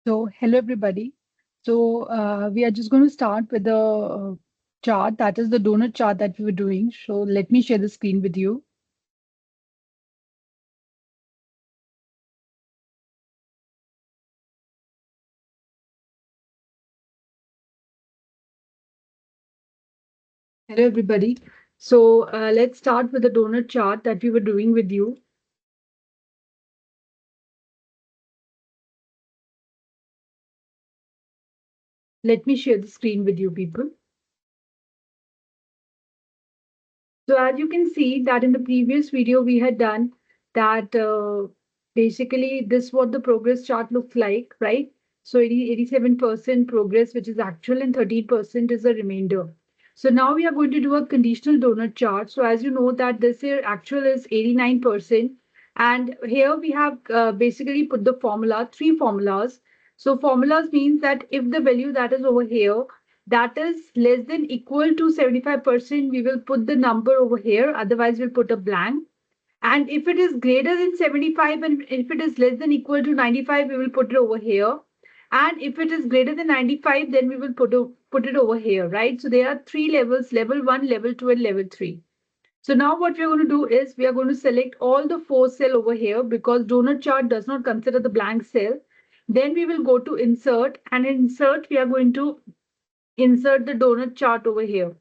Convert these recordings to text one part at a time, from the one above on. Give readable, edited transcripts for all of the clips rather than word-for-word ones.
So, hello everybody. We are just going to start with the chart, that is the donut chart that we were doing. So, let me share the screen with you. Hello everybody. Let's start with the donut chart that we were doing with you. Let me share the screen with you, people. So as you can see that in the previous video we had done that basically this what the progress chart looks like, right? So 87% progress, which is actual, and 13% is a remainder. So now we are going to do a conditional donut chart. So as you know that this year actual is 89%. And here we have basically put the formula, three formulas. So formulas means that if the value that is over here that is less than equal to 75%, we will put the number over here. Otherwise, we'll put a blank. And if it is greater than 75 and if it is less than equal to 95, we will put it over here. And if it is greater than 95, then we will put it over here, right? So there are three levels, level 1, level 2, and level 3. So now what we're going to do is we are going to select all the four cell over here because donut chart does not consider the blank cell. Then we will go to insert, and in insert we are going to insert the donut chart over here.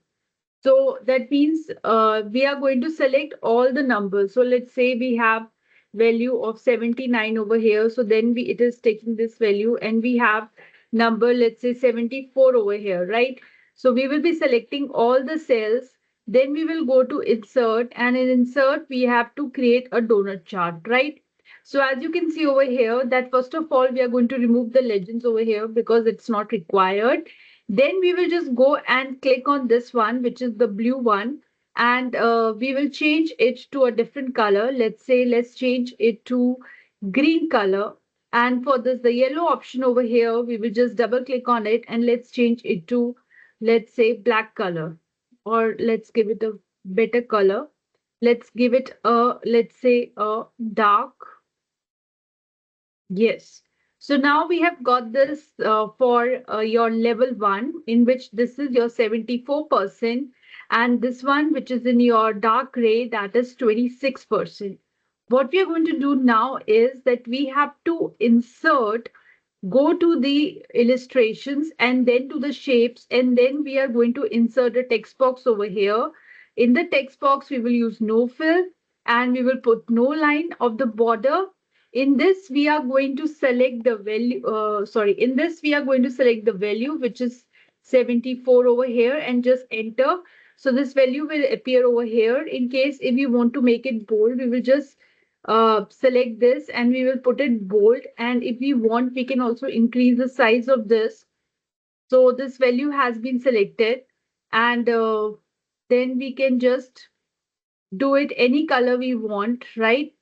So that means we are going to select all the numbers. So let's say we have value of 79 over here. So then it is taking this value, and we have number, let's say 74 over here, right? So we will be selecting all the cells. Then we will go to insert, and in insert we have to create a donut chart, right? So as you can see over here that first of all we are going to remove the legends over here because it's not required. Then we will just go and click on this one, which is the blue one, and we will change it to a different color. Let's say let's change it to green color. And for this, the yellow option over here, we will just double click on it and let's change it to, let's say, black color, or let's give it a better color. Let's give it a, let's say, a dark. Yes. So now we have got this for your level 1, in which this is your 74%, and this one, which is in your dark gray, that is 26%. What we are going to do now is that we have to insert, go to the illustrations and then to the shapes, and then we are going to insert a text box over here. In the text box, we will use no fill, and we will put no line of the border. In this, we are going to select the value, in this, we are going to select the value, which is 74 over here, and just enter. So this value will appear over here. In case if you want to make it bold, we will just select this and we will put it bold. And if we want, we can also increase the size of this. So this value has been selected, and then we can just do it any color we want, right?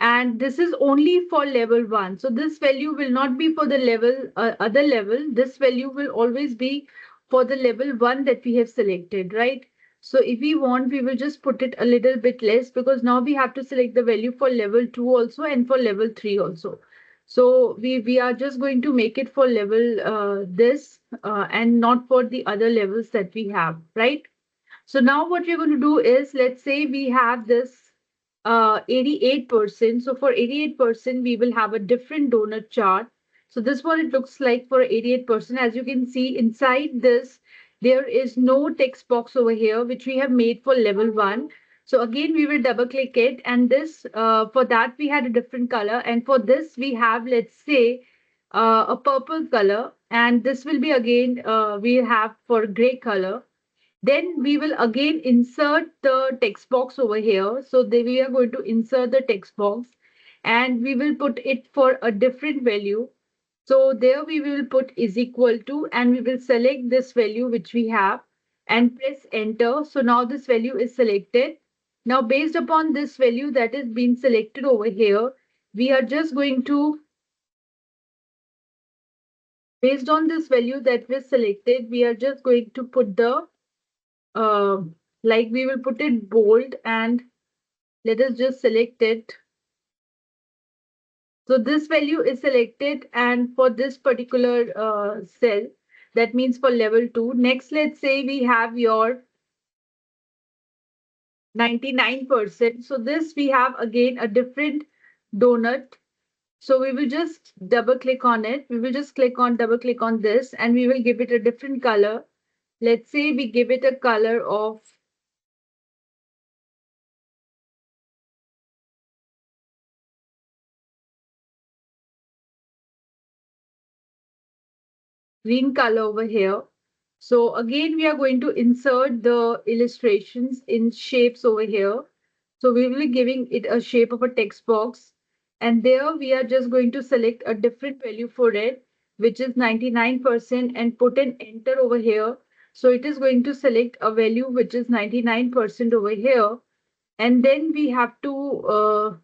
And this is only for level 1. So this value will not be for the level other level. This value will always be for the level 1 that we have selected, right? So if we want, we will just put it a little bit less because now we have to select the value for level 2 also and for level 3 also. So we are just going to make it for level this and not for the other levels that we have, right? So now what we're going to do is, let's say we have this 88%. So for 88%, we will have a different donut chart. So this is what it looks like for 88%. As you can see inside this, there is no text box over here, which we have made for level 1. So again, we will double click it. And this, for that, we had a different color. And for this, we have, let's say, a purple color. And this will be again, we have for gray color. Then we will again insert the text box over here. So we are going to insert the text box and we will put it for a different value. So there we will put is equal to, and we will select this value which we have and press enter. So now this value is selected. Now based upon this value that is being selected over here, we are just going to, based on this value that was selected, we are just going to put the uh, like we will put it bold, and let us just select it. So this value is selected, and for this particular cell, that means for level 2. Next, let's say we have your 99%. So this we have again a different donut. So we will just double click on it. We will just double click on this, and we will give it a different color. Let's say we give it a color of green color over here. So again, we are going to insert the illustrations in shapes over here. So we will be giving it a shape of a text box. And there we are just going to select a different value for it, which is 99%, and put an enter over here. So it is going to select a value which is 99% over here. And then we have to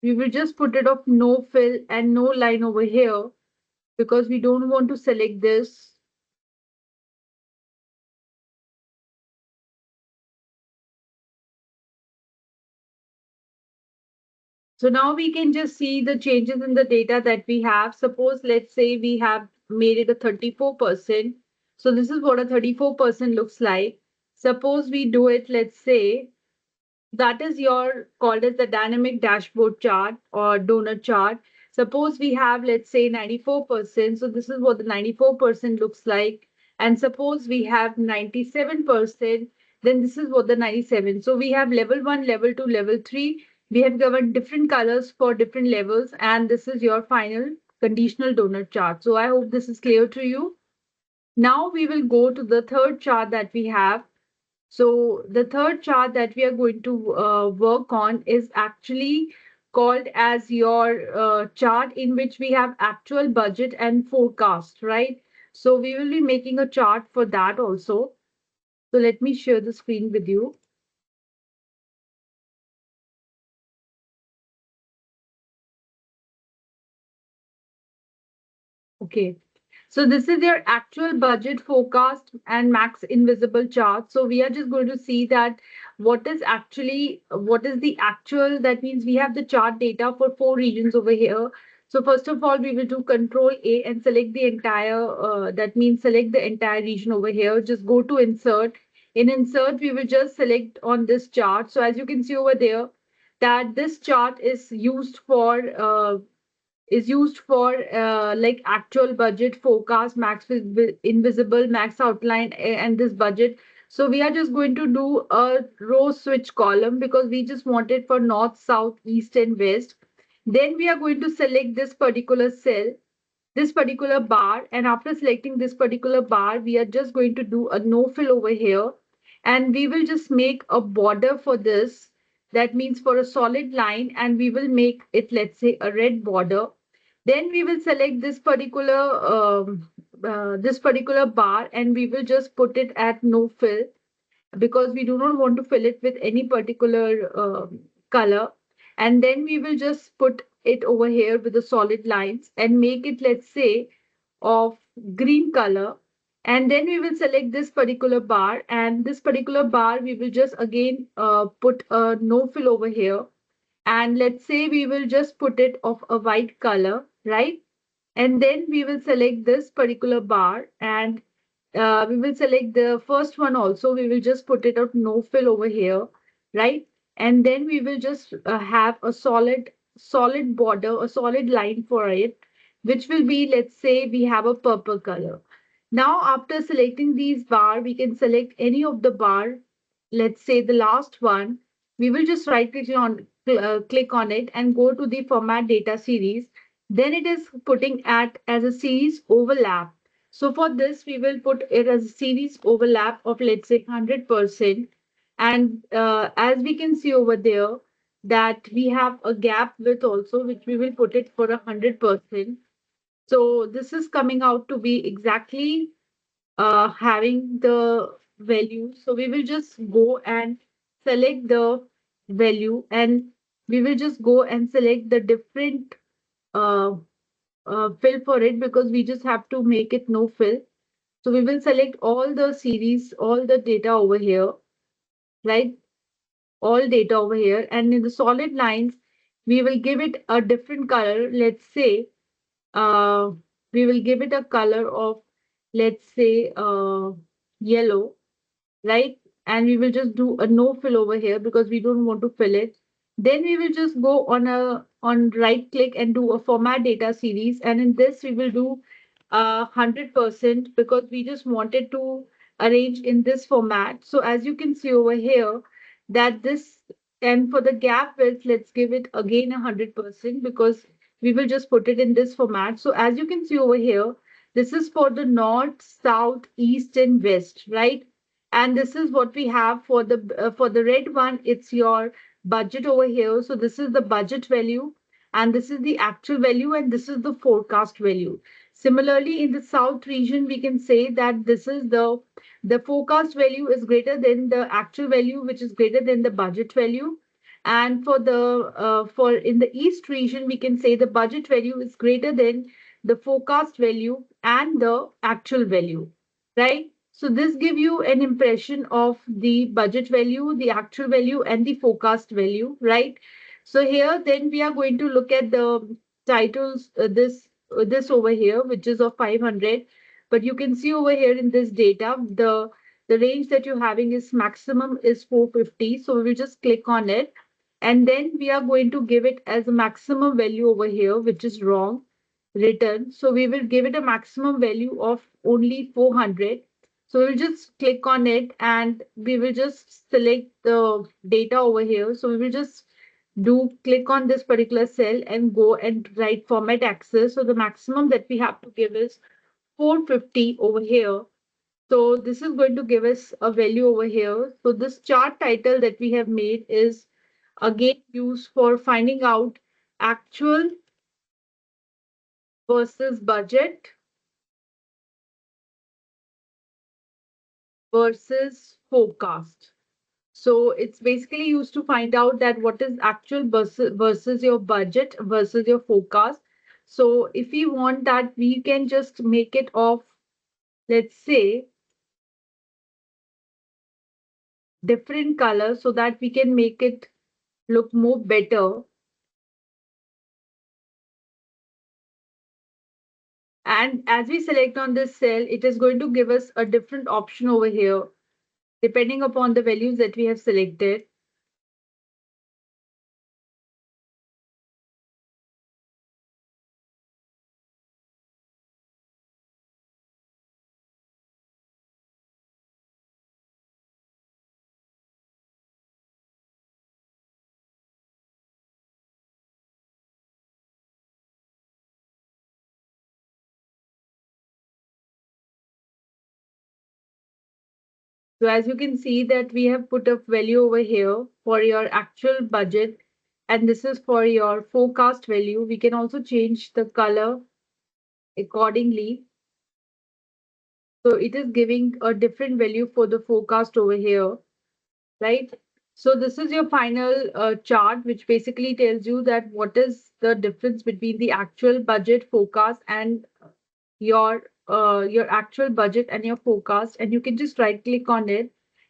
we will just put it of no fill and no line over here, because we don't want to select this. So now we can just see the changes in the data that we have. Suppose, let's say we have made it a 34%. So this is what a 34% looks like. Suppose we do it, let's say, that is your called as the dynamic dashboard chart or donut chart. Suppose we have, let's say, 94%. So this is what the 94% looks like. And suppose we have 97%, then this is what the 97. So we have level 1, level 2, level 3. We have given different colors for different levels. And this is your final conditional donut chart. So I hope this is clear to you. Now we will go to the third chart that we have. So the third chart that we are going to work on is actually called as your chart, in which we have actual budget and forecast, right? So we will be making a chart for that also. So let me share the screen with you. Okay. So this is your actual budget forecast and max invisible chart. So we are just going to see that what is the actual, that means we have the chart data for 4 regions over here. So first of all, we will do control A and select the entire, that means select the entire region over here. Just go to insert. In insert, we will just select on this chart. So as you can see over there, that this chart is used for like actual budget forecast, max invisible, max outline, and this budget. So we are just going to do a row switch column, because we just want it for north, south, east, and west. Then we are going to select this particular cell, this particular bar, and after selecting this particular bar, we are just going to do a no fill over here, and we will just make a border for this. That means for a solid line, and we will make it, let's say, a red border. Then we will select this particular bar, and we will just put it at no fill, because we do not want to fill it with any particular color. And then we will just put it over here with the solid lines and make it, let's say, of green color. And then we will select this particular bar, and this particular bar we will just again put a no fill over here. And let's say we will just put it of a white color, right? And then we will select this particular bar, and we will select the first one also. We will just put it out no fill over here, right? And then we will just have a solid border, a solid line for it, which will be, let's say, we have a purple color. Now, after selecting these bar, we can select any of the bar. Let's say the last one. We will just click on it and go to the format data series. Then it is putting at as a series overlap. So for this, we will put it as a series overlap of, let's say, 100%. And as we can see over there, that we have a gap width also, which we will put it for 100%. So this is coming out to be exactly having the value. So we will just go and select the value, and we will just go and select the different uh, fill for it, because we just have to make it no fill. So we will select all the series, all the data over here, right? All data over here. And in the solid lines, we will give it a different color. Let's say uh, we will give it a color of, let's say, yellow, right? And we will just do a no fill over here because we don't want to fill it. Then we will just go on right click and do a format data series. And in this we will do 100% because we just wanted to arrange in this format. So as you can see over here that this, and for the gap width, let's give it again 100% because we will just put it in this format. So as you can see over here, this is for the north, south, east, and west, right? And this is what we have for the red one. It's your budget over here. So this is the budget value, and this is the actual value, and this is the forecast value. Similarly, in the south region, we can say that this is the forecast value is greater than the actual value, which is greater than the budget value. And for in the east region, we can say the budget value is greater than the forecast value and the actual value, right? So this give you an impression of the budget value, the actual value, and the forecast value, right? So here, then we are going to look at the titles, this over here, which is of 500. But you can see over here in this data, the range that you're having is maximum is 450. So we will just click on it, and then we are going to give it as a maximum value over here, which is wrong return. So we will give it a maximum value of only 400. So we'll just click on it and we will just select the data over here. So we will just do click on this particular cell and go and write format access. So the maximum that we have to give is 450 over here. So this is going to give us a value over here. So this chart title that we have made is again used for finding out actual versus budget versus forecast. So it's basically used to find out that what is actual versus your budget versus your forecast. So if we want that, we can just make it of, let's say, different color so that we can make it look more better. And as we select on this cell, it is going to give us a different option over here, depending upon the values that we have selected. So as you can see that we have put a value over here for your actual budget, and this is for your forecast value. We can also change the color accordingly. So it is giving a different value for the forecast over here, right? So this is your final chart, which basically tells you that what is the difference between the actual budget forecast and your actual budget and your forecast, and you can just right click on it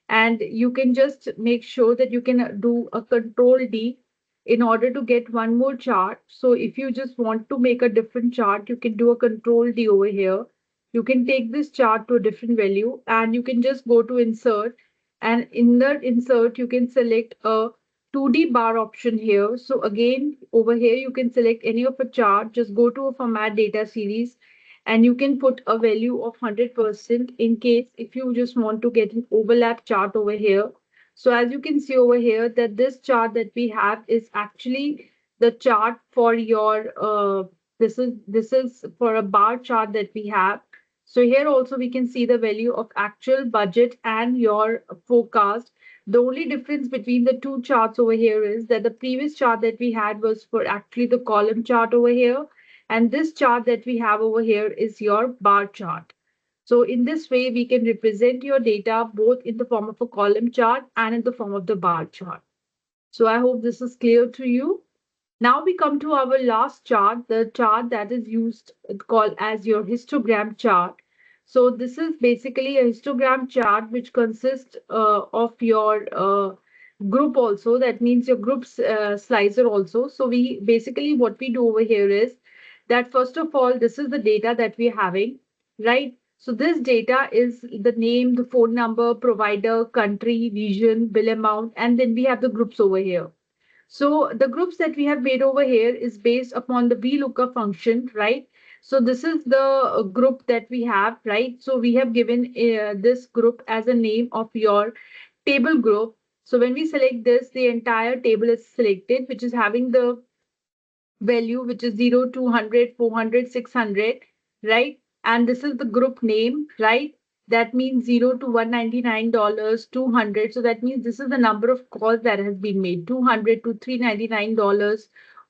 and you can just make sure that you can do a control D in order to get one more chart. So if you just want to make a different chart, you can do a control D over here. You can take this chart to a different value and you can just go to insert, and in the insert you can select a 2D bar option here. So again over here you can select any of a chart, just go to a format data series, and you can put a value of 100% in case if you just want to get an overlap chart over here. So as you can see over here that this chart that we have is actually the chart for your this is for a bar chart that we have. So here also we can see the value of actual budget and your forecast. The only difference between the two charts over here is that the previous chart that we had was for actually the column chart over here, and this chart that we have over here is your bar chart. So in this way, we can represent your data both in the form of a column chart and in the form of the bar chart. So I hope this is clear to you. Now we come to our last chart, the chart that is used called as your histogram chart. So this is basically a histogram chart which consists of your group also. That means your group's slicer also. So we basically what we do over here is that first of all, this is the data that we're having, right? So this data is the name, the phone number, provider, country, region, bill amount, and then we have the groups over here. So the groups that we have made over here is based upon the VLOOKUP function, right? So this is the group that we have, right? So we have given this group as a name of your table group. So when we select this, the entire table is selected, which is having the value, which is 0, 200, 400, 600, right? And this is the group name, right? That means 0 to $199, 200. So that means this is the number of calls that has been made, 200 to $399,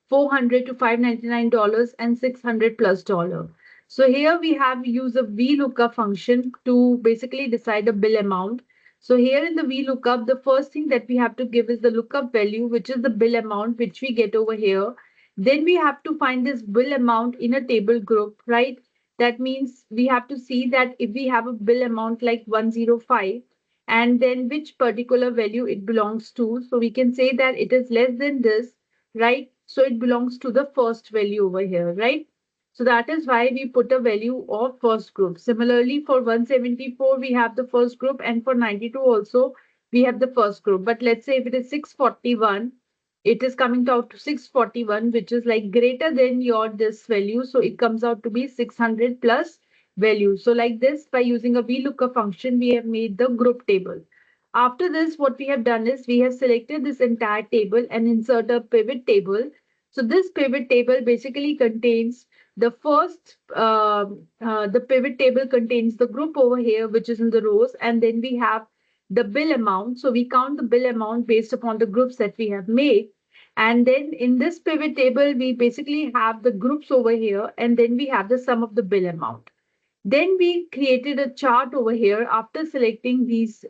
400 to $599, and 600 plus dollar. So here we have use a VLOOKUP function to basically decide a bill amount. So here in the VLOOKUP, the first thing that we have to give is the lookup value, which is the bill amount, which we get over here. Then we have to find this bill amount in a table group, right? That means we have to see that if we have a bill amount like 105 and then which particular value it belongs to. So we can say that it is less than this, right? So it belongs to the first value over here, right? So that is why we put a value of first group. Similarly, for 174, we have the first group, and for 92 also, we have the first group. But let's say if it is 641, it is coming out to 641, which is like greater than your this value. So it comes out to be 600 plus value. So like this, by using a VLOOKUP function, we have made the group table. After this, what we have done is we have selected this entire table and insert a pivot table. So this pivot table basically contains the pivot table contains the group over here, which is in the rows, and then we have the bill amount. So we count the bill amount based upon the groups that we have made. And then in this pivot table, we basically have the groups over here, and then we have the sum of the bill amount. Then we created a chart over here after selecting this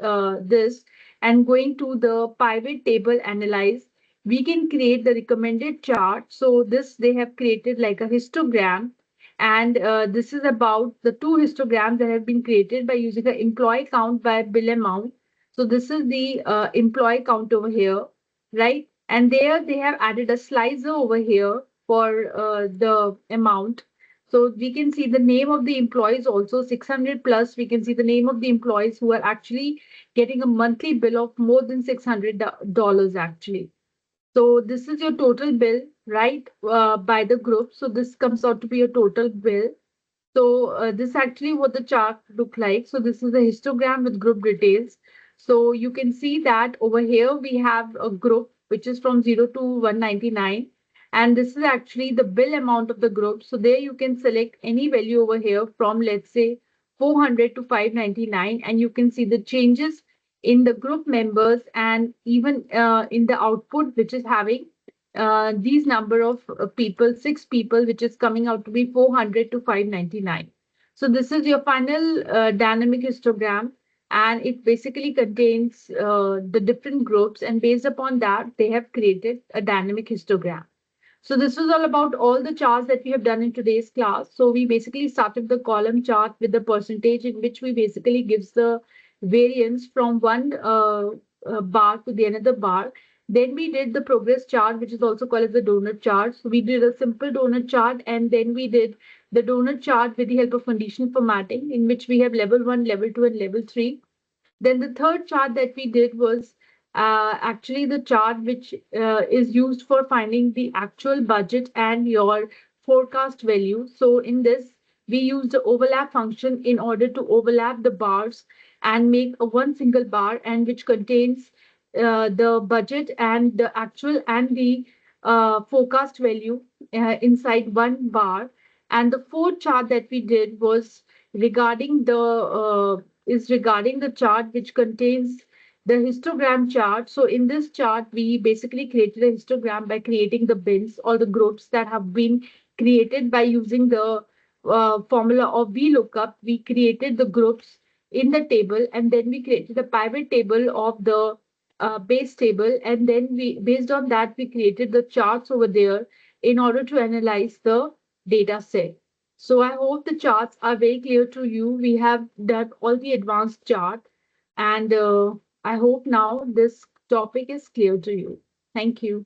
and going to the pivot table analyze. We can create the recommended chart. So this they have created like a histogram, and this is about the two histograms that have been created by using the employee count by bill amount. So this is the employee count over here, right? And there they have added a slicer over here for the amount. So we can see the name of the employees also 600 plus. We can see the name of the employees who are actually getting a monthly bill of more than $600 actually. So this is your total bill, right? By the group. So this comes out to be a total bill. So this actually what the chart look like. So this is a histogram with group details. So you can see that over here we have a group which is from 0 to 199. And this is actually the bill amount of the group. So there you can select any value over here from let's say 400 to 599, and you can see the changes in the group members and even in the output which is having these number of people, 6 people, which is coming out to be 400 to 599. So this is your final dynamic histogram, and it basically contains the different groups, and based upon that, they have created a dynamic histogram. So this was all about all the charts that we have done in today's class. So we basically started the column chart with the percentage in which we basically gives the variance from one bar to the another bar. Then we did the progress chart, which is also called as the donut chart. So we did a simple donut chart, and then we did the donut chart with the help of conditional formatting, in which we have level 1, level 2, and level 3. Then the third chart that we did was actually the chart which is used for finding the actual budget and your forecast value. So in this, we use the overlap function in order to overlap the bars and make a one single bar, and which contains the budget and the actual and the forecast value inside one bar. And the fourth chart that we did was regarding the regarding the chart which contains the histogram chart. So in this chart, we basically created a histogram by creating the bins or the groups that have been created by using the formula of VLOOKUP. We created the groups in the table, and then we created a pivot table of the base table, and then we based on that we created the charts over there in order to analyze the data set. So I hope the charts are very clear to you. We have done all the advanced chart, and I hope now this topic is clear to you. Thank you.